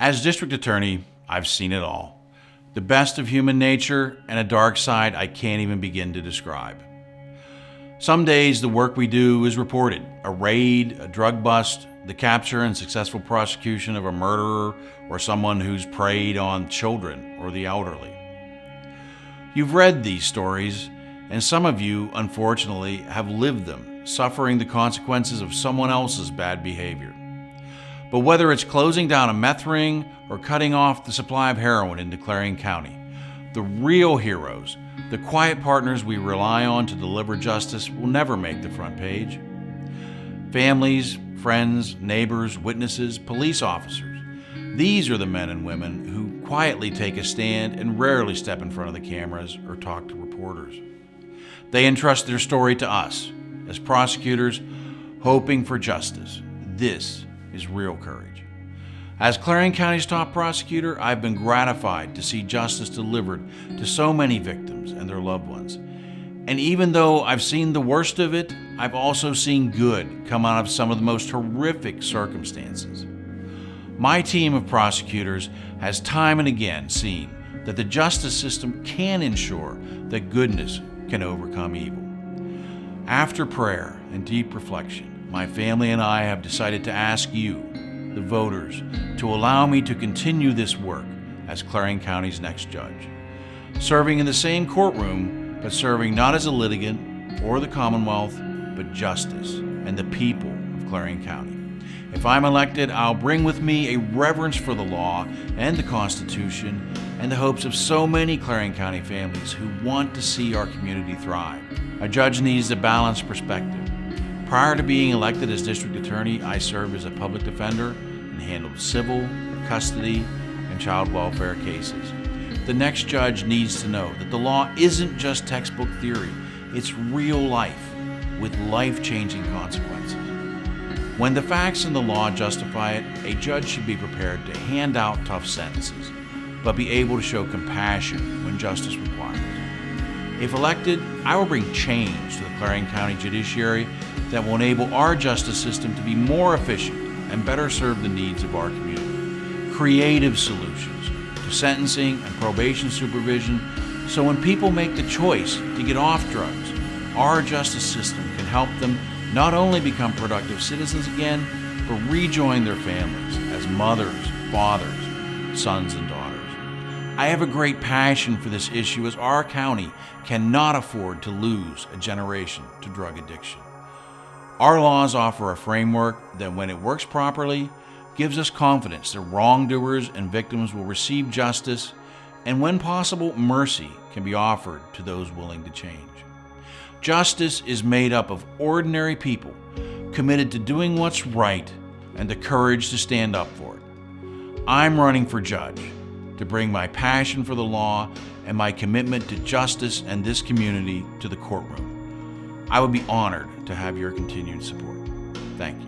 As district attorney, I've seen it all. The best of human nature and a dark side I can't even begin to describe. Some days the work we do is reported: a raid, a drug bust, the capture and successful prosecution of a murderer or someone who's preyed on children or the elderly. You've read these stories, and some of you, unfortunately, have lived them, suffering the consequences of someone else's bad behavior. But whether it's closing down a meth ring or cutting off the supply of heroin in Clarion County, the real heroes, the quiet partners we rely on to deliver justice, will never make the front page. Families, friends, neighbors, witnesses, police officers. These are the men and women who quietly take a stand and rarely step in front of the cameras or talk to reporters. They entrust their story to us as prosecutors, hoping for justice. This is real courage. As Clarion County's top prosecutor, I've been gratified to see justice delivered to so many victims and their loved ones. And even though I've seen the worst of it, I've also seen good come out of some of the most horrific circumstances. My team of prosecutors has time and again seen that the justice system can ensure that goodness can overcome evil. After prayer and deep reflection, my family and I have decided to ask you, the voters, to allow me to continue this work as Clarion County's next judge, serving in the same courtroom, but serving not as a litigant or the Commonwealth, but justice and the people of Clarion County. If I'm elected, I'll bring with me a reverence for the law and the Constitution and the hopes of so many Clarion County families who want to see our community thrive. A judge needs a balanced perspective. Prior to being elected as district attorney, I served as a public defender and handled civil, custody, and child welfare cases. The next judge needs to know that the law isn't just textbook theory, it's real life with life-changing consequences. When the facts and the law justify it, a judge should be prepared to hand out tough sentences, but be able to show compassion when justice requires. If elected, I will bring change to the Clarion County judiciary that will enable our justice system to be more efficient and better serve the needs of our community. Creative solutions to sentencing and probation supervision, so when people make the choice to get off drugs, our justice system can help them not only become productive citizens again, but rejoin their families as mothers, fathers, sons, and daughters. I have a great passion for this issue, as our county cannot afford to lose a generation to drug addiction. Our laws offer a framework that, when it works properly, gives us confidence that wrongdoers and victims will receive justice, and when possible, mercy can be offered to those willing to change. Justice is made up of ordinary people committed to doing what's right and the courage to stand up for it. I'm running for judge to bring my passion for the law and my commitment to justice and this community to the courtroom. I would be honored to have your continued support. Thank you.